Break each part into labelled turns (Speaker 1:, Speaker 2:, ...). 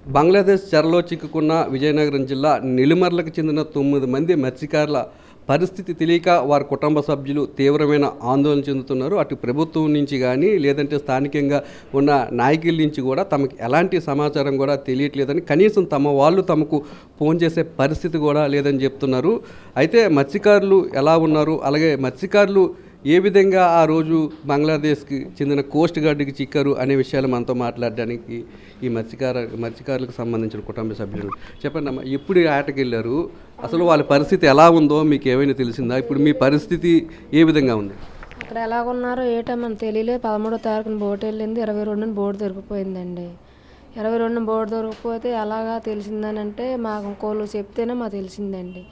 Speaker 1: బంగ్లాదేశ్ చెరలో చిక్కుకున్న విజయనగరం జిల్లా నెల్లిమర్లకు చెందిన 9 మంది మత్స్యకారుల పరిస్థితి తెలియక వారి కుటుంబ సభ్యులు తీవ్రమైన ఆందోళన చెందుతున్నారు. అటు ప్రభుత్వం నుంచి కానీ లేదంటే స్థానికంగా ఉన్న నాయకుల నుంచి కూడా తమకు ఎలాంటి సమాచారం కూడా తెలియట్లేదని, కనీసం తమ వాళ్ళు తమకు ఫోన్ చేసే పరిస్థితి కూడా లేదని చెప్తున్నారు. అయితే మత్స్యకారులు ఎలా ఉన్నారు, అలాగే మత్స్యకారులు ఏ విధంగా ఆ రోజు బంగ్లాదేశ్కి చెందిన కోస్ట్ గార్డుకి చిక్కారు అనే విషయాలు మనతో మాట్లాడడానికి ఈ మత్స్యకారులకు సంబంధించిన కుటుంబ సభ్యులు చెప్పండి అమ్మా, ఎప్పుడు ఆటకి వెళ్ళారు, అసలు వాళ్ళ పరిస్థితి ఎలా ఉందో మీకు ఏమైనా తెలిసిందా? ఇప్పుడు మీ పరిస్థితి ఏ విధంగా ఉంది?
Speaker 2: అక్కడ ఎలాగున్నారో ఏటో మనకు తెలియలేదు. 13వ తారీఖున బోటు వెళ్ళింది, 22న బోటు దొరికిపోయిందండి. 22న బోటు దొరికిపోతే ఎలాగా తెలిసిందని అంటే మాకు ఇంకోళ్ళు చెప్తేనే మాకు తెలిసిందండి.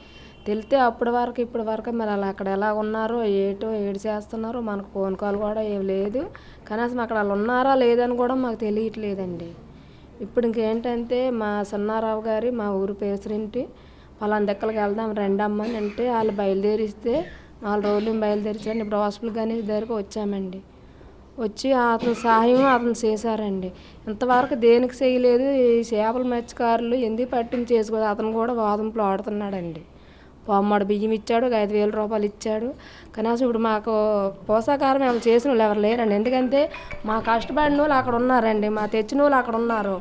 Speaker 2: తెలితే అప్పటి వరకు ఇప్పటి వరకు మరి అలా అక్కడ ఎలా ఉన్నారో ఏడు చేస్తున్నారో మనకు ఫోన్ కాల్ కూడా ఏం లేదు. కనీసం అక్కడ వాళ్ళు ఉన్నారా లేదని కూడా మాకు తెలియట్లేదండి. ఇప్పుడు ఇంకేంటంటే మా సన్నారావు గారి మా ఊరు ప్రెసిడెంట్ పలానా దెక్కలకి వెళ్దాం రెండమ్మ అని అంటే వాళ్ళు బయలుదేరిస్తే 4 రోజులు బయలుదేరించండి. ఇప్పుడు హాస్పిటల్ గణేష్ దగ్గరకు వచ్చామండి. వచ్చి అతను సహాయం అతను చేశారండి. ఇంతవరకు దేనికి చేయలేదు. ఈ చేపల మత్స్యకారులు ఎందుకు పట్టింపు చేసుకోదు, అతను కూడా వాదంపులు ఆడుతున్నాడండి. పొమ్మడు బియ్యం ఇచ్చాడు, 5,000 రూపాయలు ఇచ్చాడు. కనీసం ఇప్పుడు మాకు పోషాకారం ఏమైనా చేసిన వాళ్ళు ఎవరు లేరండి. ఎందుకంటే మా కష్టపడిన వాళ్ళు అక్కడ ఉన్నారండి, మా తెచ్చిన వాళ్ళు అక్కడ ఉన్నారు.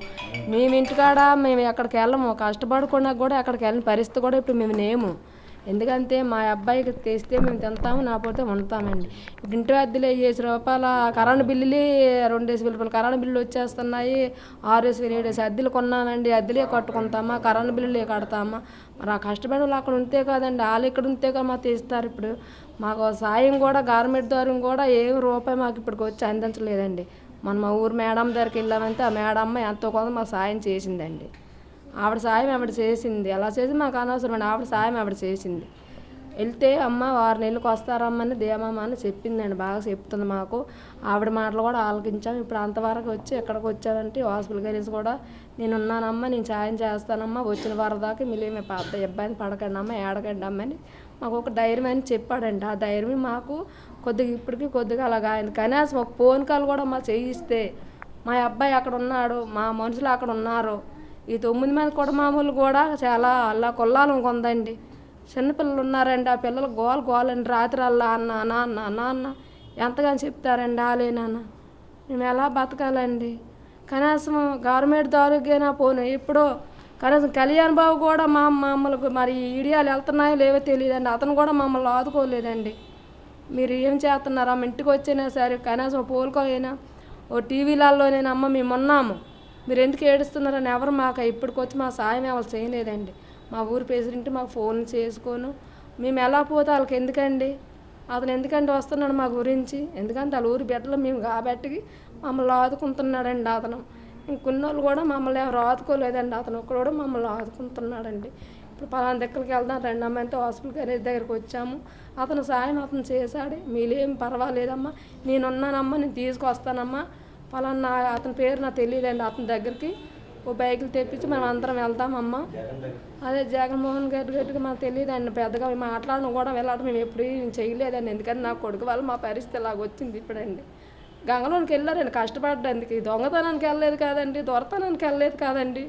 Speaker 2: మేము ఇంటికాడ మేము ఎక్కడికి వెళ్ళము, కష్టపడకుండా కూడా ఎక్కడికి వెళ్ళిన పరిస్థితి కూడా ఇప్పుడు మేము లేము. ఎందుకంటే మా అబ్బాయికి తెస్తే మేము తింటాము, నాపోతే ఉంటామండి. ఇప్పుడు ఇంటి అద్దెలు 5,000 రూపాయల కరెంట్ బిల్లులు 2,000 రూపాయలు కరెంట్ బిల్లులు వచ్చేస్తున్నాయి. 6,000 7,000 అద్దెలు కొన్నానండి, అద్దెలే కట్టుకుంటామా, కరెంట్ బిల్లులే కడతామా? మరి ఆ కష్టపడి వాళ్ళు అక్కడ ఉంటే కదండి, వాళ్ళు ఇక్కడ ఉంటే కదా మాకు తీస్తారు. ఇప్పుడు మాకు సాయం కూడా గవర్నమెంట్ ద్వారా కూడా ఏం రూపాయి మాకు ఇప్పటికి వచ్చి అందించలేదండి. మా ఊరు మేడం దగ్గరికి వెళ్ళామంటే ఆ మేడం ఎంతో కొంత మాకు సాయం చేసిందండి. ఆవిడ సాయం ఆవిడ చేసింది, ఎలా చేసి మాకు అనవసరం. ఆవిడ సాయం ఆవిడ చేసింది. వెళ్తే అమ్మ 6 నెలలకు వస్తారమ్మని దేమమ్మ అని చెప్పిందండి, బాగా చెప్తుంది మాకు. ఆవిడ మాటలు కూడా ఆలకించాం. ఇప్పుడు అంతవరకు వచ్చి ఎక్కడికి వచ్చామంటే హాస్పిటల్ కలిసి కూడా నేను ఉన్నానమ్మా, నేను సాయం చేస్తానమ్మా, వచ్చిన వారం దాకా మీరు పెద్ద ఇబ్బంది పడకండి అమ్మ, ఏడకండి అమ్మని మాకు ఒక ధైర్యం అని చెప్పాడండి. ఆ ధైర్యం మాకు కొద్దిగా ఇప్పటికీ కొద్దిగా అలాగా అయింది. కనీసం ఒక ఫోన్ కాల్ కూడా మా చేయిస్తే మా అబ్బాయి అక్కడ ఉన్నాడు, మా మనుషులు అక్కడ ఉన్నారు. ఈ 9 మంది కుటుంబాలు కూడా చాలా అల్లా కొల్లాలం కొందండి. చిన్నపిల్లలు ఉన్నారండి, ఆ పిల్లలు గోలండి. రాత్రి అల్లా అన్న నాన్న నాన్న ఎంతగానో చెప్తారండి. ఆలే నాన్న మేము ఎలా బతకాలండి? కనీసం గవర్నమెంట్ దారుగైనా పోను. ఎప్పుడో కనీసం కళ్యాణ్ బాబు కూడా మమ్మల్ని మరి ఈడియాలు వెళ్తున్నాయో లేవో తెలియదండి, అతను కూడా మమ్మల్ని ఆదుకోలేదండి. మీరు ఏం చేస్తున్నారు అమ్మ, ఇంటికి వచ్చినా సరే కనీసం పోలుకోలేనా, ఓ టీవీలలోనేనా అమ్మ మేము ఉన్నాము, మీరు ఎందుకు ఏడుస్తున్నారని ఎవరు మాకు ఇప్పటికొచ్చి మా సాయం ఎవరు చేయలేదండి. మా ఊరు ప్రెసిడెంట్ మాకు ఫోన్ చేసుకోను, మేము ఎలా పోతే వాళ్ళకి ఎందుకండి, అతను ఎందుకంటే వస్తున్నాడు మా గురించి, ఎందుకంటే వాళ్ళ ఊరి బిడ్డలు మేము కాబట్టి మమ్మల్ని ఆదుకుంటున్నాడండి. అతను ఇంకొన్నోళ్ళు కూడా మమ్మల్ని ఎవరు ఆదుకోలేదండి, అతను ఒక్కడు కూడా మమ్మల్ని ఆదుకుంటున్నాడండి. ఇప్పుడు పలానా దగ్గరికి వెళ్దాం రెండమ్మంతో హాస్పిటల్ గణేష్ దగ్గరికి వచ్చాము. అతను సాయం అతను చేశాడు. మీరేం పర్వాలేదమ్మా, నేనున్నానమ్మా, నేను తీసుకొస్తానమ్మా, పలానా అతని పేరు నాకు తెలియదండి. అతని దగ్గరికి ఓ బైకులు తెప్పించి మనం అందరం వెళ్తామమ్మా. అదే జగన్మోహన్ గట్టిగా మాకు తెలియదండి, పెద్దగా మాట్లాడడం కూడా వెళ్ళడం మేము ఎప్పుడు చేయలేదండి. ఎందుకంటే నా కొడుకు వాళ్ళు మా పరిస్థితి ఇలాగ వచ్చింది. ఇప్పుడండి గంగలోనికి వెళ్ళారండి కష్టపడడానికి, దొంగతనానికి వెళ్ళలేదు కాదండి, దొరతనానికి వెళ్ళలేదు కాదండి.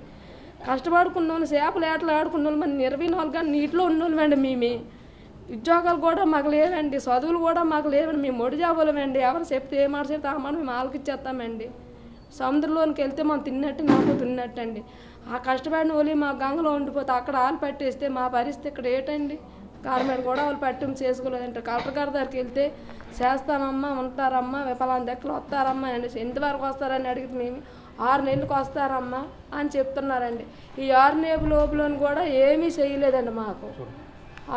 Speaker 2: కష్టపడుకున్న వాళ్ళు, చేపలు ఏటలు ఆడుకున్న వాళ్ళు, మన 24 గంటలు నీటిలో ఉన్నోళ్ళమండి. మేమే ఉద్యోగాలు కూడా మాకు లేవండి, చదువులు కూడా మాకు లేవండి. మేము మొడి జాబులమండి. ఎవరు చెప్తే ఏ మాట చెప్తే ఆ మాట మేము ఆలకిచ్చేస్తామండి. సముద్రంలోనికి వెళ్తే మనం తిన్నట్టు నాకు తిన్నట్టు అండి. ఆ కష్టపడిన వాళ్ళు మా గంగలో ఉండిపోతే అక్కడ ఆలు పట్టేస్తే మా పరిస్థితి ఇక్కడ ఏంటండి? గవర్నమెంట్ కూడా వాళ్ళు పట్టింపు చేసుకోలేదంటే కలెక్టర్ గారి దగ్గరికి వెళ్తే చేస్తానమ్మా, ఉంటారమ్మా, పలానా దగ్గర వస్తారమ్మా అండి. ఎంతవరకు వస్తారని అడిగితే మేము 6 నెలలకు వస్తారమ్మా అని చెప్తున్నారండి. ఈ 6 నెలల లోపలని కూడా ఏమీ చేయలేదండి మాకు.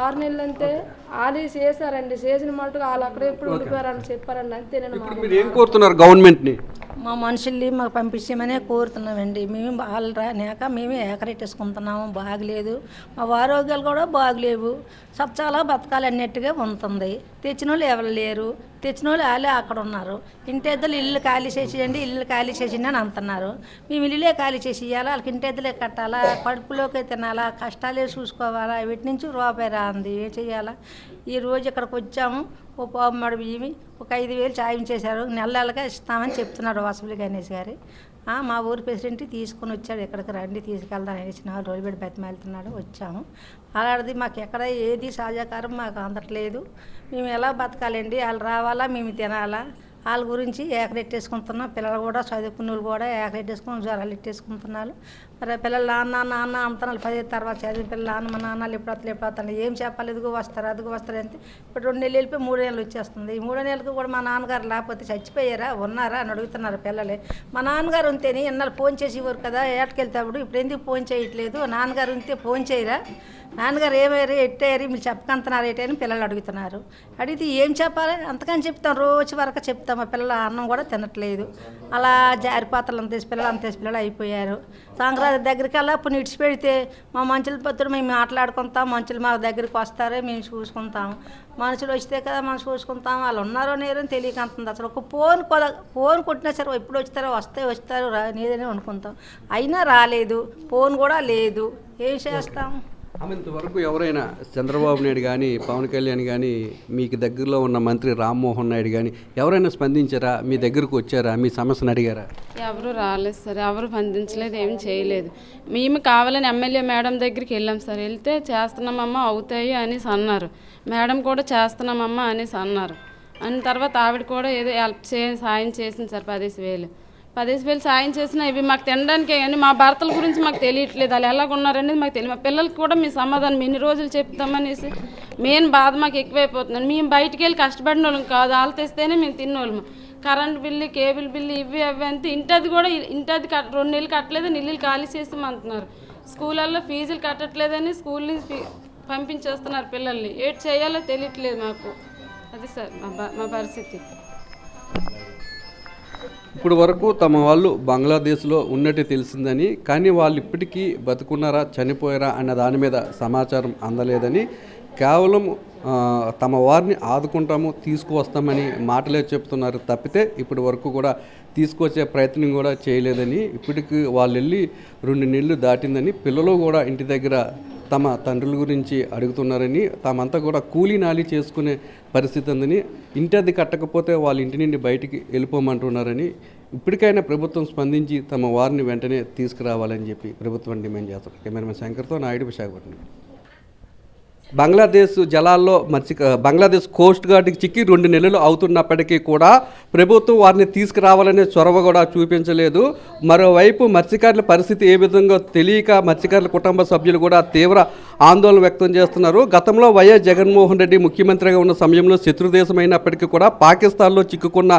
Speaker 2: 6 నెలలు అంతే వాళ్ళు చేశారండి, చేసిన మటుకు వాళ్ళు అక్కడ ఎప్పుడు ఉండిపోయారని చెప్పారండి. అంతేనండి.
Speaker 1: మీరు ఏం కోరుతున్నారు గవర్నమెంట్ని?
Speaker 3: మా మనుషుల్ని మాకు పంపించమనే కోరుతున్నామండి. మేము వాళ్ళు రానాక మేమే ఏకరెట్టేసుకుంటున్నాము, బాగలేదు. మా ఆరోగ్యాలు కూడా బాగలేవు, సచ్చాలా బతకాలి అన్నట్టుగా ఉంటుంది. తెచ్చిన వాళ్ళు ఎవరు లేరు, తెచ్చిన వాళ్ళు వాళ్ళే అక్కడ ఉన్నారు. ఇంటెద్దలు ఇల్లు ఖాళీ చేసేయండి, ఇల్లు ఖాళీ చేసిండి అని అంటున్నారు. మేము ఇల్లులే ఖాళీ చేసి ఇవ్వాలా, వాళ్ళకి ఇంటెద్దలే కట్టాలా, కడుపులోకి తినాలా, కష్టాలే చూసుకోవాలా, వీటి నుంచి రూపాయి రాంది ఏం చెయ్యాలా? ఈరోజు ఇక్కడికి వచ్చాము, ఓ పావు బియ్యమి ఒక 5,000 సాయం చేశారు, నెలలుగా ఇస్తామని చెప్తున్నాడు హాస్పిటల్ గణేష్ గారు. మా ఊరు ప్రెసిడెంట్ తీసుకొని వచ్చాడు, ఇక్కడికి రండి తీసుకెళ్దాం అనేసి 4 రోజులు పెట్టి బతిమాలుతున్నాడు. వచ్చాము. అలాంటిది మాకు ఎక్కడ ఏది సహజకారం మాకు అందట్లేదు. మేము ఎలా బతకాలండి? వాళ్ళు రావాలా, మేము తినాలా? వాళ్ళ గురించి ఏకరెట్టేసుకుంటున్నాం. పిల్లలు కూడా చదువుకున్న వాళ్ళు కూడా ఏకరెట్టేసుకుని జ్వరాలు ఎట్టేసుకుంటున్నారు. మరి పిల్లలు నాన్న అంటున్నారు. 10 తర్వాత చదివిన పిల్లలు మా నాన్నలు ఎప్పుడు వస్తాను ఏం చెప్పాలి? అదిగో వస్తారు అంటే ఇప్పుడు 2 నెలలు వెళ్ళిపోయి 3 నెలలు వచ్చేస్తుంది. ఈ 3 నెలలకు కూడా మా నాన్నగారు లేకపోతే చచ్చిపోయారా, ఉన్నారా అని అడుగుతున్నారు పిల్లలే. మా నాన్నగారు ఉంటేనే ఎన్నాళ్ళు ఫోన్ చేసేవారు కదా ఏటకెళ్తాడు, ఇప్పుడు ఎందుకు ఫోన్ చేయట్లేదు? నాన్నగారు ఉంటే ఫోన్ చేయరా? నాన్నగారు ఏమయ్యారు, ఎట్టయ్యారు, మీరు చెప్పకంటున్నారు ఏంటని పిల్లలు అడుగుతున్నారు. అడిగితే ఏం చెప్పాలి? అంతకని చెప్తాం, రోజు వరకు చెప్తాం. మా పిల్లలు అన్నం కూడా తినట్లేదు. అలా జారిపాత్రలు అంతేసి పిల్లలు అయిపోయారు. సంక్రాంతి దగ్గరికి వెళ్ళా ఇప్పుడు ఇడిచి పెడితే మా మంచుల పత్రుడు మేము మాట్లాడుకుంటాం, మనుషులు మా దగ్గరికి వస్తారే మేము చూసుకుంటాం. మనుషులు వస్తే కదా మనం చూసుకుంటాం. వాళ్ళు ఉన్నారో నేరో తెలియకంటుంది. అసలు ఒక ఫోన్ కొట్టినా సరే ఎప్పుడు వస్తారు నేదనే అనుకుంటాం. అయినా రాలేదు, ఫోన్ కూడా లేదు. ఏం చేస్తాం?
Speaker 1: ఆమె ఇంతవరకు ఎవరైనా చంద్రబాబు నాయుడు కానీ పవన్ కళ్యాణ్ కానీ మీకు దగ్గరలో ఉన్న మంత్రి రామ్మోహన్ నాయుడు కానీ ఎవరైనా స్పందించారా? మీ దగ్గరకు వచ్చారా? మీ సమస్యను అడిగారా?
Speaker 4: ఎవరు రాలేదు సార్, ఎవరు స్పందించలేదు, ఏం చేయలేదు. మేము కావాలని ఎమ్మెల్యే మేడం దగ్గరికి వెళ్ళాం సార్. వెళ్తే చేస్తున్నామమ్మా అవుతాయి అనేసి అన్నారు. మేడం కూడా చేస్తున్నామమ్మా అనేసి అన్నారు. అన్న తర్వాత ఆవిడ కూడా ఏదో సాయం చేసింది సార్. 10,000 సాయం చేసినా ఇవి మాకు తినడానికే కానీ మా భర్తల గురించి మాకు తెలియట్లేదు. వాళ్ళు ఎలాగున్నారనేది మాకు తెలియదు. మా పిల్లలకి కూడా మీ సమాధానం ఎన్ని రోజులు చెప్తామనేసి మెయిన్ బాధ మాకు ఎక్కువైపోతుంది. మేము బయటికి వెళ్ళి కష్టపడిన వాళ్ళం కాదు, వాళ్ళు తెస్తేనే మేము తిన్నోళ్ళము. కరెంట్ బిల్లు, కేబుల్ బిల్లు ఇవి అంతే. ఇంటది 2 నెలలు కట్టలేదు, ఇల్లు ఖాళీ చేస్తామంటున్నారు. స్కూళ్ళల్లో ఫీజులు కట్టట్లేదని స్కూల్ నుంచి పంపించేస్తున్నారు పిల్లల్ని. ఏటి చేయాలో తెలియట్లేదు మాకు. అది సార్ మా పరిస్థితి.
Speaker 1: ఇప్పుడు వరకు తమ వాళ్ళు బంగ్లాదేశ్లో ఉన్నట్టు తెలిసిందని, కానీ వాళ్ళు ఇప్పటికీ బతుకున్నారా చనిపోయారా అన్న దాని మీద సమాచారం అందలేదని, కేవలం తమ వారిని ఆదుకుంటాము తీసుకువస్తామని మాటలే చెప్తున్నారు తప్పితే ఇప్పటి వరకు కూడా తీసుకొచ్చే ప్రయత్నం కూడా చేయలేదని, ఇప్పటికి వాళ్ళు వెళ్ళి 2 నెలలు దాటిందని, పిల్లలు కూడా ఇంటి దగ్గర తమ తండ్రుల గురించి అడుగుతున్నారని, తామంతా కూడా కూలీ నాలి చేసుకునే పరిస్థితి ఉందని, ఇంటి అద్దె కట్టకపోతే వాళ్ళ ఇంటి నుండి బయటికి వెళ్ళిపోమంటున్నారని, ఇప్పటికైనా ప్రభుత్వం స్పందించి తమ వారిని వెంటనే తీసుకురావాలని చెప్పి ప్రభుత్వం డిమాండ్ చేస్తారు. కెమెరామెన్ శంకర్తో నాయుడు, విశాఖపట్నం. బంగ్లాదేశ్ జలాల్లో బంగ్లాదేశ్ కోస్ట్ గార్డ్కి చిక్కి 2 నెలలు అవుతున్నప్పటికీ కూడా ప్రభుత్వం వారిని తీసుకురావాలనే చొరవ కూడా చూపించలేదు. మరోవైపు మత్స్యకారుల పరిస్థితి ఏ విధంగా తెలియక మత్స్యకారుల కుటుంబ సభ్యులు కూడా తీవ్ర ఆందోళన వ్యక్తం చేస్తున్నారు. గతంలో వైఎస్ జగన్మోహన్ రెడ్డి ముఖ్యమంత్రిగా ఉన్న సమయంలో శత్రుదేశం అయినప్పటికీ కూడా పాకిస్తాన్లో చిక్కుకున్న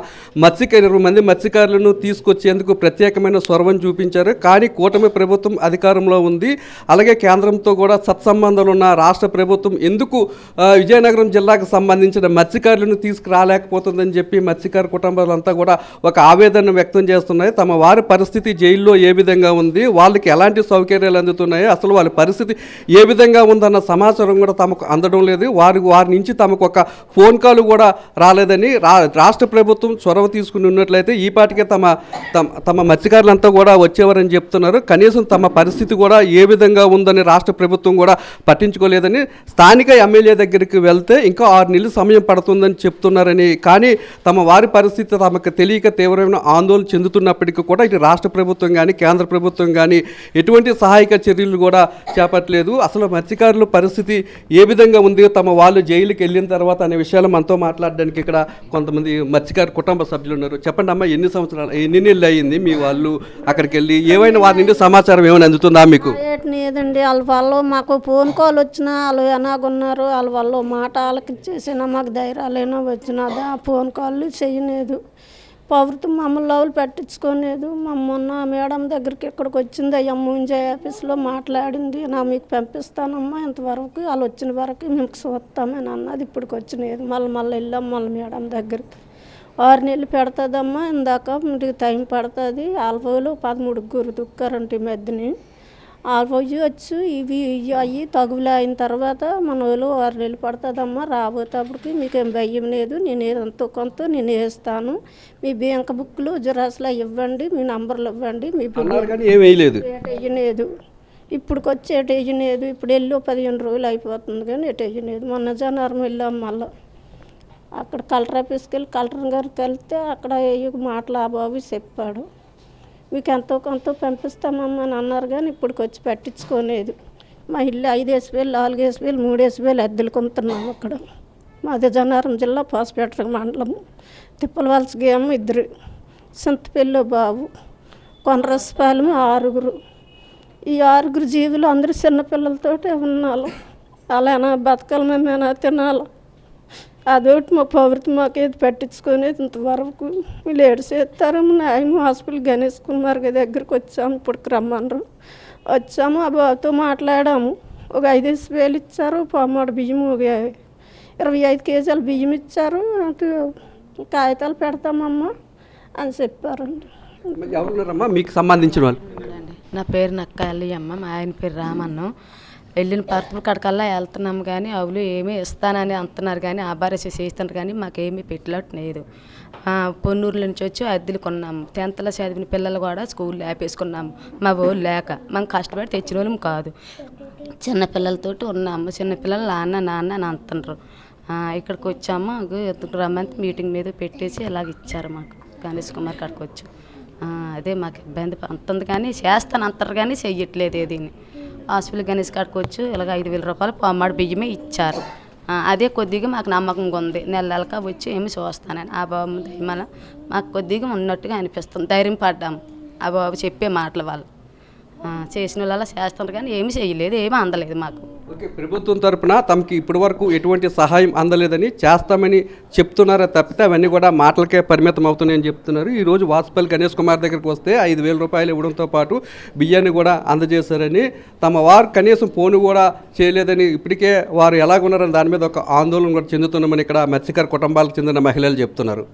Speaker 1: 20 మంది మత్స్యకారులను తీసుకొచ్చేందుకు ప్రత్యేకమైన చొరవను చూపించారు. కానీ కూటమి ప్రభుత్వం అధికారంలో ఉంది. అలాగే కేంద్రంతో కూడా సత్సంబంధాలు ఉన్న రాష్ట్ర ప్రభుత్వం ఎందుకు విజయనగరం జిల్లాకు సంబంధించిన మత్స్యకారులను తీసుకురాలేకపోతుందని చెప్పి మత్స్యకారు కుటుంబాలంతా కూడా ఒక ఆవేదన వ్యక్తం చేస్తున్నాయి. తమ వారి పరిస్థితి జైల్లో ఏ విధంగా ఉంది, వాళ్ళకి ఎలాంటి సౌకర్యాలు అందుతున్నాయి, అసలు వాళ్ళ పరిస్థితి ఏ విధంగా ఉందన్న సమాచారం కూడా తమకు అందడం లేదు. వారి నుంచి తమకు ఒక ఫోన్ కాల్ కూడా రాలేదని రాష్ట్ర ప్రభుత్వం చొరవ తీసుకుని ఉన్నట్లయితే ఈ పాటికే తమ మత్స్యకారులంతా కూడా వచ్చేవారని చెప్తున్నారు. కనీసం తమ పరిస్థితి కూడా ఏ విధంగా ఉందని రాష్ట్ర ప్రభుత్వం కూడా పట్టించుకోలేదని, స్థానిక ఎమ్మెల్యే దగ్గరికి వెళ్తే ఇంకా 6 నెలలు సమయం పడుతుందని చెప్తున్నారని, కానీ తమ వారి పరిస్థితి తమకు తెలియక తీవ్రమైన ఆందోళన చెందుతున్నప్పటికీ కూడా ఇటు రాష్ట్ర ప్రభుత్వం కానీ కేంద్ర ప్రభుత్వం కానీ ఎటువంటి సహాయక చర్యలు కూడా చేపట్టలేదు. అసలు మత్స్యకారుల పరిస్థితి ఏ విధంగా ఉంది, తమ వాళ్ళు జైలుకి వెళ్ళిన తర్వాత అనే విషయాలు మనతో మాట్లాడడానికి ఇక్కడ కొంతమంది మత్స్యకారు కుటుంబ సభ్యులు ఉన్నారు. చెప్పండి అమ్మా, ఎన్ని నెలలు అయ్యింది మీ వాళ్ళు అక్కడికి వెళ్ళి? ఏమైనా వారి నుండి సమాచారం ఏమైనా అందుతుందా మీకు?
Speaker 5: లేదండి, వాళ్ళ మాకు ఫోన్ కాల్ వచ్చినా వాళ్ళు ఎలాగున్నారు, వాళ్ళ మాట వాళ్ళకి ఇచ్చేసినా మాకు ధైర్యాలైనా వచ్చినదా ఫోన్ కాల్ చేయలేదు. ప్రభుత్వం మమ్మల్ని లోపల పెట్టించుకోలేదు. మొన్న మేడం దగ్గరికి ఇక్కడికి వచ్చింది, అయ్యా ముంజే ఆఫీస్లో మాట్లాడింది, మీకు పంపిస్తానమ్మా, ఇంతవరకు వాళ్ళు వచ్చిన వరకు మేము చూస్తామని అన్నది. ఇప్పటికి వచ్చినది మళ్ళీ వెళ్ళాం మేడం దగ్గరికి. 6 నెలలు పెడుతుందమ్మా, ఇందాక మీకు టైం పడుతుంది. ఆల్ఫోలు 13 గురు దుక్కారంటే మధ్యని ఆల్ఫోజు వచ్చి ఇవి అయ్యి తగులు అయిన తర్వాత మన వాళ్ళు 6 నెలలు పడుతుందమ్మా. రాబోయేటప్పటికి మీకేం భయం లేదు, నేను ఎంతో కొంత నేను వేస్తాను. మీ బ్యాంక్ బుక్లు జిరాక్స్లు ఇవ్వండి, మీ నంబర్లు ఇవ్వండి. మీ వేయలేదు, ఇప్పటికి వచ్చి ఎటు వేయలేదు. ఇప్పుడు వెళ్ళి 15 రోజులు అయిపోతుంది కానీ ఎటు వేయలేదు. మొన్న జనవరం వెళ్ళాం. మళ్ళీ అక్కడ కలెక్టర్ ఆఫీస్కి వెళ్ళి కలెక్టర్ గారికి వెళ్తే అక్కడ మాటలు ఆ బాబు చెప్పాడు, మీకు ఎంతో కొంత పంపిస్తామమ్మా అని అన్నారు, కానీ ఇప్పటికి వచ్చి పట్టించుకోలేదు. మా ఇల్లు 5 వేలు 4 వేలు 3 వేలు అద్దెలు కొంటున్నాము అక్కడ. మాది జనారం జిల్లా పాసిపేట మండలం. తిప్పలవలస గేమ్ 2, సింతపల్లి బాబు, కొనరసపాలెం 6. ఈ 6 జీవులు అందరూ చిన్నపిల్లలతోటే ఉన్నాము. అలానా బతకాలి, మేమేనా తినాలి. అదొకటి మా ప్రభుత్వం మాకేది పట్టించుకునేది ఇంతవరకు. వీళ్ళు ఏడు చేస్తారేమో. న్యాయం హాస్పిటల్ గణేష్ కుమార్ గారి దగ్గరికి వచ్చాము, ఇప్పటికి రమ్మన్నారు. వచ్చాము, ఆ బాబుతో మాట్లాడాము. ఒక 5 వేలు ఇచ్చారు. పొమ్మడి బియ్యం ఒక 25 కేజీల బియ్యం ఇచ్చారు. అటు కాగితాలు పెడతామమ్మా అని చెప్పారండి.
Speaker 1: ఎవరున్నారమ్మా మీకు సంబంధించిన వాళ్ళు?
Speaker 6: నా పేరు నక్కాలి అమ్మ, మా ఆయన పేరు రామన్నం. వెళ్ళిన పర్తుల కాడికల్లా వెళ్తున్నాము, కానీ అవులు ఏమీ ఇస్తానని అంటున్నారు, కానీ ఆభారసి చేస్తున్నారు, కానీ మాకేమీ పెట్టినట్టు లేదు. పొన్నూరు నుంచి వచ్చి అద్దెలు కొన్నాము. 10th చదివిన పిల్లలు కూడా స్కూల్లో ఆపేసుకున్నాము. మా ఊళ్ళు లేక మనం కష్టపడి తెచ్చిన వాళ్ళం కాదు. చిన్నపిల్లలతోటి ఉన్నాము. చిన్నపిల్లలు నాన్న అని అంటున్నారు. ఇక్కడికి వచ్చాము, రమ్మంత మీటింగ్ మీద పెట్టేసి ఇలాగ ఇచ్చారు మాకు. గణేష్ కుమార్ కాడికి వచ్చి అదే మాకు ఇబ్బంది అంటుంది, కానీ చేస్తాను అంటారు, కానీ చెయ్యట్లేదు ఏదీని. హాస్పిటల్ గణేష్ కాడికి వచ్చి ఇలాగ 5,000 రూపాయలు పొమ్మడి బియ్యమే ఇచ్చారు. అదే కొద్దిగా మాకు నమ్మకంగా ఉంది. నెలక వచ్చి ఏమి చూస్తానని ఆ బాబు దయమల మాకు కొద్దిగా ఉన్నట్టుగా అనిపిస్తుంది. ధైర్యం పడ్డాము ఆ బాబు చెప్పే మాటల వల్ల. చేసిన వాళ్ళ చేస్తున్నారు, కానీ ఏమి చేయలేదు, ఏమీ అందలేదు మాకు.
Speaker 1: ఓకే, ప్రభుత్వం తరపున తమకి ఇప్పటి వరకు ఎటువంటి సహాయం అందలేదని చేస్తామని చెప్తున్నారా తప్పితే అవన్నీ కూడా మాటలకే పరిమితం అవుతున్నాయని చెప్తున్నారు. ఈరోజు వాసుపల్లి గణేష్ కుమార్ దగ్గరికి వస్తే 5,000 రూపాయలు ఇవ్వడంతో పాటు బియ్యాన్ని కూడా అందజేశారని, తమ వారు కనీసం ఫోన్ కూడా చేయలేదని, ఇప్పటికే వారు ఎలాగున్నారని దాని మీద ఒక ఆందోళన కూడా చెందుతున్నామని ఇక్కడ మత్స్యకార కుటుంబాలకు చెందిన మహిళలు చెప్తున్నారు.